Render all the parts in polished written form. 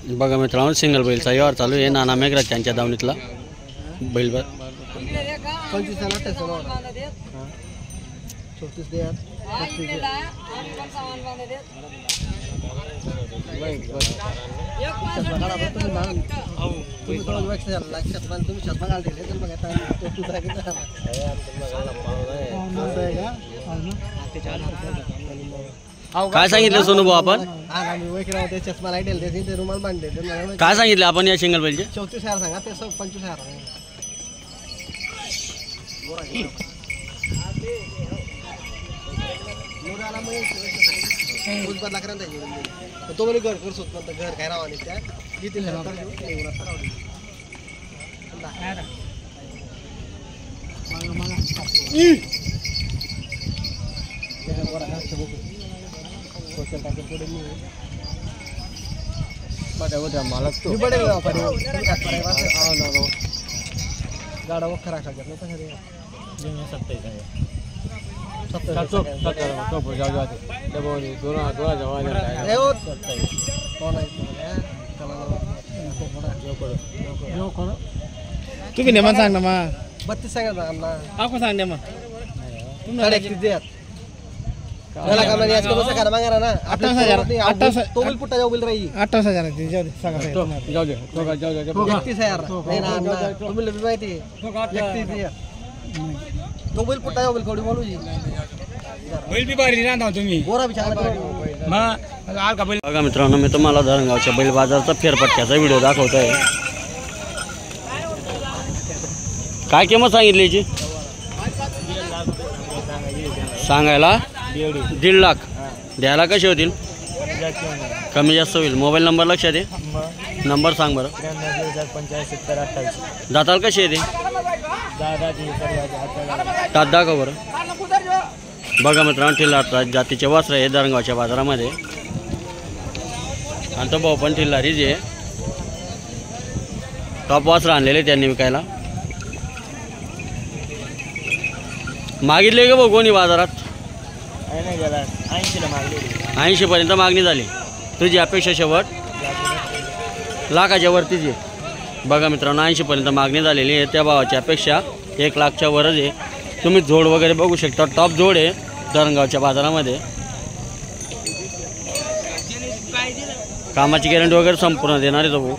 बघा मित्रांनो सिंगल बैलचा व्यवहार चालू आहे नाना मेघराज त्यांच्या दावणीतला बैल काय सांगितलं सोनू भाऊ आपण काय सांगितलं आपण या सिंगल बैलचे 34,000 सांगा ते 25,000 तो म्हणे घर कर सोत घर काय राव आणि त्या घेतील गाडा वखरा तुम्ही नेमान सांग ना मग 32 सांगा आपण सांग नेमान तुम्हाला त्याला कामाला याच कसं करा मागा ना 28,000 तो बिल पुट्टा जाऊ बिल राही 28,000 जाऊ दे सांगा जाऊ दे 31,000 नाही ना तो बिल माहिती 31,000 तो बिल पुट्टा जाऊ बिल थोडी बोलू जी बैल बी बारी ना तुम्ही बोरा विचार मग आल का बैल. बघा मित्रांनो मी तुम्हाला धरणगावच्या बैल बाजारचा फेरफटक्याचा व्हिडिओ दाखवतोय. काय किंमत सांगितली याची सांगायला 1.5 लाख द्यायला कसे होतील कमी जास्त होईल. मोबाईल नंबर लक्षात आहे नंबर सांग बरं. 93,85,70,28 दाताल कशी येते तात दाखव बरं. बघा मित्रांनो ठिल्लार जातीचे वासर आहे धरणगावच्या बाजारामध्ये आणि तो भाऊ पण ठिल्लारीच आहे. टॉप वासर आणलेले त्यांनी विकायला. मागितले का भाऊ कोणी बाजारात 80 पर्यंत मागणी झाली. तुझी अपेक्षा शेवट लाखाच्या वरतीच आहे. बघा मित्रांनो 80 पर्यंत मागणी झालेली आहे. त्या भावाची अपेक्षा 1 लाखच्या वरच आहे. तुम्ही जोड वगैरे बघू शकता टॉप जोड आहे धरणगावच्या बाजारामध्ये. कामाची गॅरंटी वगैरे संपूर्ण देणार आहे तो भाऊ.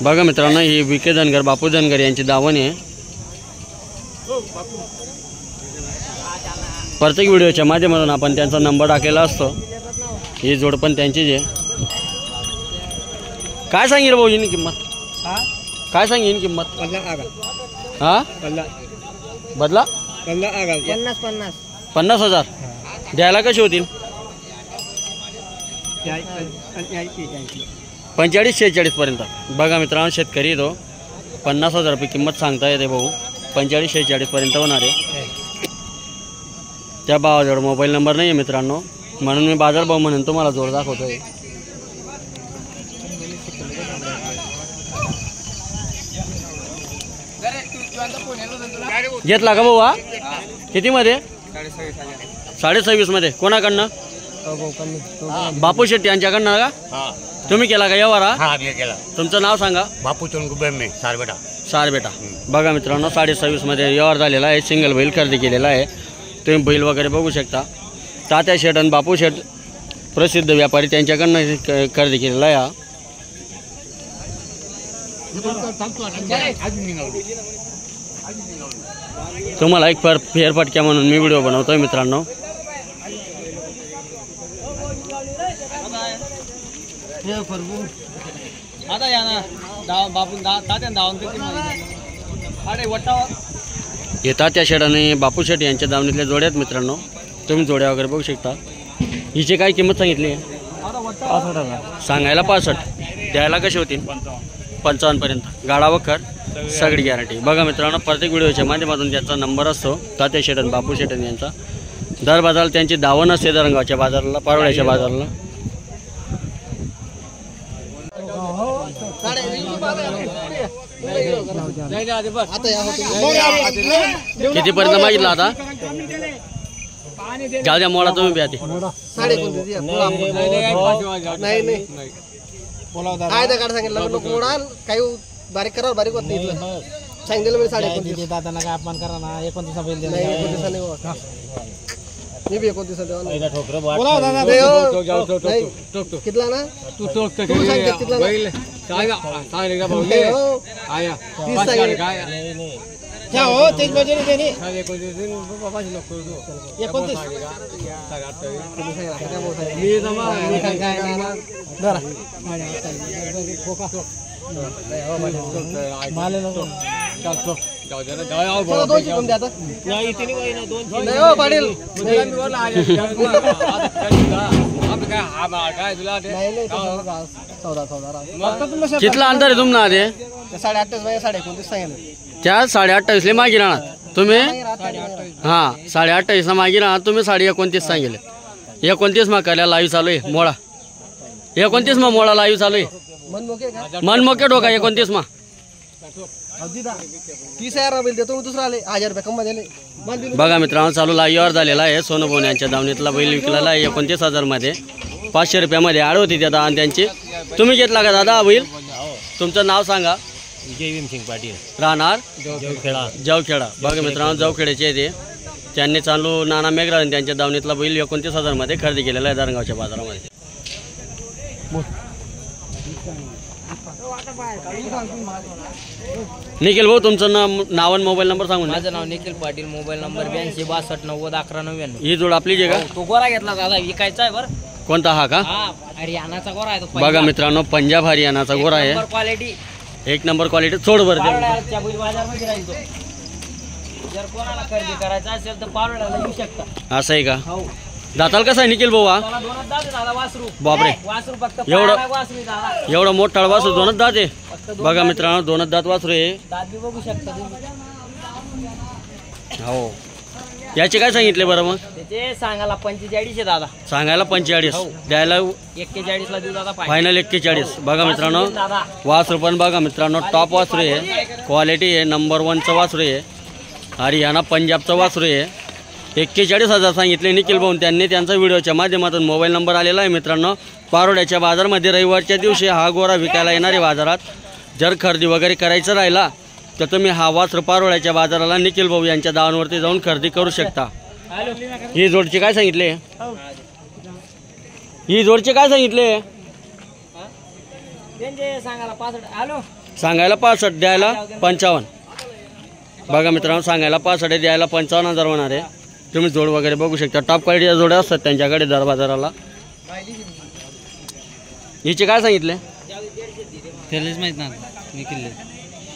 बघा मित्रांनो ही विके धनगर बापू धनगर यांची दावण आहे. प्रत्येक व्हिडिओच्या माध्यमातून आपण त्यांचा नंबर टाकलेला असतो. ही जोड पण त्यांचीच आहे. काय सांगेल भाऊ हिनी किंमत काय सांगेन किंमत हा बदला 50,000 द्यायला कशी होतील 45-46 पर्यंत. बघा मित्रांनो शेतकरी तो 50,000 रुपये किंमत सांगता येते भाऊ. 45-46 पर्यंत होणार आहे. त्या भावाजवळ मोबाईल नंबर नाही आहे मित्रांनो म्हणून मी बाजारभाव म्हणून तुम्हाला जोड दाखवतोय. घेतला का भाऊ हा कितीमध्ये 26.5 मध्ये कोणाकडनं बापू शेट्टी यांच्याकडनं का तुम्ही केला का व्यवहार हा केला. तुमचं नाव सांगा. बापू चंगुबे सार बेटा. बघा मित्रांनो 26.5 मध्ये व्यवहार झालेला आहे. सिंगल बैल खरेदी केलेला आहे. तुम्ही बैल वगैरे बघू शकता. तात्या शेट आणि बापू शेट प्रसिद्ध व्यापारी त्यांच्याकडनं खरेदी केलेला आहे. तुम्हाला एक फेरफटक्या म्हणून मी व्हिडिओ बनवतोय मित्रांनो. आता या ना बापू तात्या दावण हे तात्या शेट आणि बापू शेट यांच्या दावणीतल्या जोड्यात मित्रांनो. तुम्ही जोड्या वगैरे बघू शकता. हिची काय किंमत सांगितली सांगायला 65 द्यायला कशी होतील 55 पर्यंत. गाडा वखर सगळी गॅरंटी. बघा मित्रांनो प्रत्येक व्हिडिओच्या माध्यमातून त्यांचा नंबर असतो. तात्या शेटन बापू शेटन यांचा. दर बाजाराला त्यांची दावण असते धरणगावच्या बाजाराला पारोळ्याच्या बाजाराला. आता या होती कितीपर्यंत मागितला आता जाऊ द्या मोडा तुम्ही ब्या ते 29.5 द्या. नाही नाही काय त्या काढ सांगितलं लोक मोडाल काही बारीक करावं बारीक होत नाही इथलं सांगितलं मी 29.5 दादांना काय अपमान करा ना 29 बैल नाही 29 नाही बाबा. मी बी 29 देवा नाही. बोला दादा नाही हो. नाही. कितला ना तू तू सांग कितला ना? नाही हो. 30 सांगितलं. क्या हो 23 बजे देनी 29 तुम्ही सांगा, काय बोलताय? मी काय काय नाही ना. धरा. चला 200 करून द्या आता. नाही हो पाटील नाही नाही चौदा राहा. कितला अंतर आहे तुम्हाला ते 28 बाय 29 सांगितलं. त्या 28.5 मागे राहणार तुम्ही हां 28.5 मागे राहणार तुम्ही 29.5 सांगितले 29 मा करायला लाईव्ह चालू आहे मोळा 29 मा मोळा लाईव्ह चालू आहे मन मोके का मनमोके डोका 29 मा 30,000 बिल देतो दुसरा आले 1000 रुपये कम दिले मान दिले. बघा मित्रांनो चालू लाईव्हवर झालेला आहे सोनू भोन यांच्या दावणीतला बैल विकलेला आहे 29,000 मध्ये 500 रुपयामध्ये आड होती त्या दादा त्यांची तुम्ही घेतला का दादा बैल तुमचं नाव सांगा विजय भीमसिंग पाटील राहणार जवखेडा जवखेडा बघा मित्रांनो जवखेड्याचे आहे ते त्यांनी चालू नाना मेघरा त्यांच्या दावणीतला बैल 29,000 मध्ये खरेदी केलेला आहे दारंगावच्या बाजारामध्ये निखिल भाऊ तुमचं नाव आणि मोबाईल नंबर सांगून द्या. माझं नाव निखिल पाटील मोबाईल नंबर 8262 ही जोड आपली जे का तो गोरा घेतला दादा विकायचा आहे बरं कोणता हा का हा हरियाणाचा गोरा आहे तो बघा मित्रांनो पंजाब हरियाणाचा गोरा आहे क्वालिटी 1 नंबर क्वालिटी सोड बरं ते. बाजारमध्ये राहील तो जर कोणाला खरेदी करायचा असेल तर पावड्याला येऊ शकता असं आहे का हो दाताल कसा आहे निखिल भाऊ हा त्याला दोनच दात आहे दादा वासरू बापरे. वासरू फक्त एवढं- पायाला वासरू आहे दादा एवढं मोठा वासरू दोनच दात आहे फक्त दोन बघा दात मित्रांनो दोनच दात वासरू आहे दात बी बघू शकता तुम्ही हो याचे काय सांगितले बरं मग त्याचे सांगायला 45 आहे दादा सांगायला 45 द्यायला 41 ला देऊ दादा फायनल 41 बगा मित्रांनो दादा वासरू पण बघा मित्रांनो टॉप वासरू आहे क्वालिटी आहे नंबर 1चं वासरू आहे हरियाणा पंजाबचं वासरू आहे 41,000 सांगितले निखिल भाऊन त्यांनी त्यांचा व्हिडिओच्या माध्यमातून मोबाईल नंबर आलेला आहे मित्रांनो पारोड्याच्या बाजारमध्ये रविवारच्या दिवशी हा गोरा विकायला येणार आहे बाजारात जर खरेदी वगैरे करायचं राहिला तर तुम्ही हा वासरू पारोड्याच्या बाजाराला निखिल भाऊ यांच्या दावणवरती जाऊन खरेदी करू शकता ही जोडचे काय सांगितले ही जोडचे काय सांगितले त्यांचे सांगायला 65 हॅलो सांगायला 65 द्यायला 55 बघा मित्रांनो सांगायला 65 द्यायला 55,000 होणार आहे तुम्ही जोड वगैरे बघू शकता टॉप क्वालिटीच्या जोड्या असतात त्यांच्याकडे दर बाजाराला हिचे काय सांगितले त्यालाच माहित ना निखिल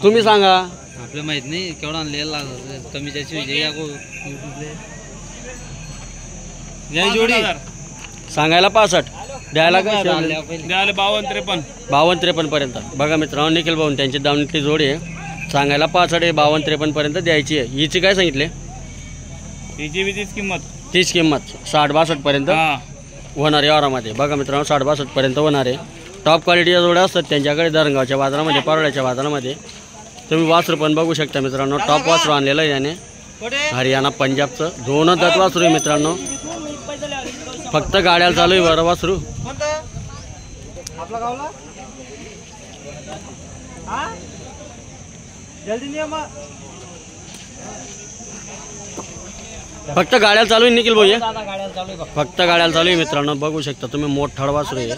तुम्ही सांगा आपल्याला माहित नाही केवढा आणलेला कमी जायची या जोडी सांगायला 65 द्यायला काय द्यायला 52-53 पर्यंत बघा मित्रांनो निखिल भाऊन त्यांची दावणीतली जोडी आहे सांगायला 65 आहे 52-53 पर्यंत द्यायची आहे हिची काय सांगितले किंमत 30 किंमत 60-62 पर्यंत होणार आहे औरामध्ये बघा मित्रांनो 60-62 पर्यंत होणार आहे टॉप क्वालिटीच्या जोड्या असतात त्यांच्याकडे दरंगावच्या बाजारामध्ये पारोड्याच्या बाजारामध्ये तुम्ही वासरू पण बघू शकता मित्रांनो टॉप वासरू आणलेलं आहे याने हरियाणा पंजाबचं दोनच दात वासरू आहे मित्रांनो फक्त गाड्याला चालू आहे बरं वासरू आपला गावला हा जल्दी नहीं अम्मा फक्त गाड्याला चालू आहे निखिल भाऊ हे? दादा गाड्या चालू आहे बघ. फक्त गाड्याला चालू आहे मित्रांनो बघू शकता तुम्ही मोठा वासरू आहे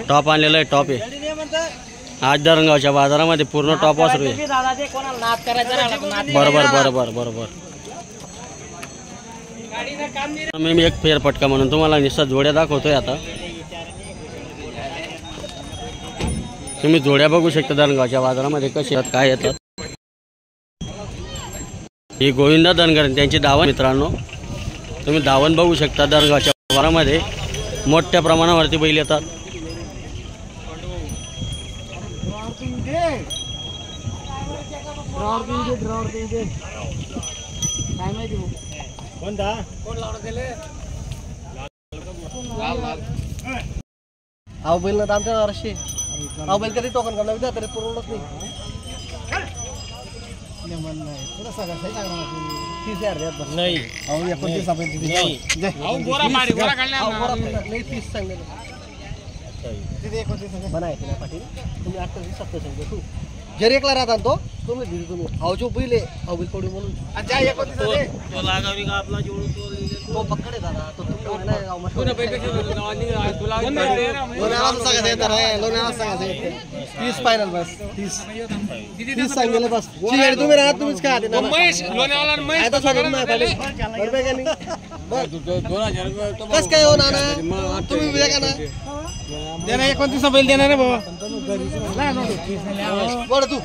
टॉप आणलेलं आहे टॉप आहे आज दरंगावच्या बाजारामध्ये पूर्ण टॉप वासरू आहे दादा ते कोणाला नाद करायचा राहिला तर नाद बरोबर बरोबर बरोबर मी एक फेरफटका म्हणून तुम्हाला निश्चित जोड्या दाखवतोय आता तुम्ही जोड्या बघू शकता दरंगावच्या बाजारामध्ये कसे आहेत काय येतात ही गोविंदा धनगर त्यांची धावण मित्रांनो तुम्ही धावण बघू शकता दरंगावच्या बाजारामध्ये मोठ्या प्रमाणावरती बैल येतात अहो बैल ना आमच्या 1200. अहो बैल कधी टोकन करणार विचार तरी पुरवलंच नाही. 30,000 द्या बस. नाही अहो 29 आपण किती नाही. नाही 30 सांगले बनायचे ना पाटील तुम्ही 28 27 सांगतो तू जर एकला राहता तो तुम्ही दिली तुम्ही अहो जो बैल आहे अहो बैल कोडी म्हणून तो पकडे दादा तो तुम्ही लोण्याला सांगायचं येतं रे लोण्याला सांगायचं 30 फायनल बस 30 सांगितलं बस शिवाय तुम्ही राहत तुम्हीच काय आले ना आता सांगत नाही पाटील बरोबर का नाही कस काय हो नाना तुम्ही विवेका ना देणार 29 बैल देणार रे बाबा बोल तू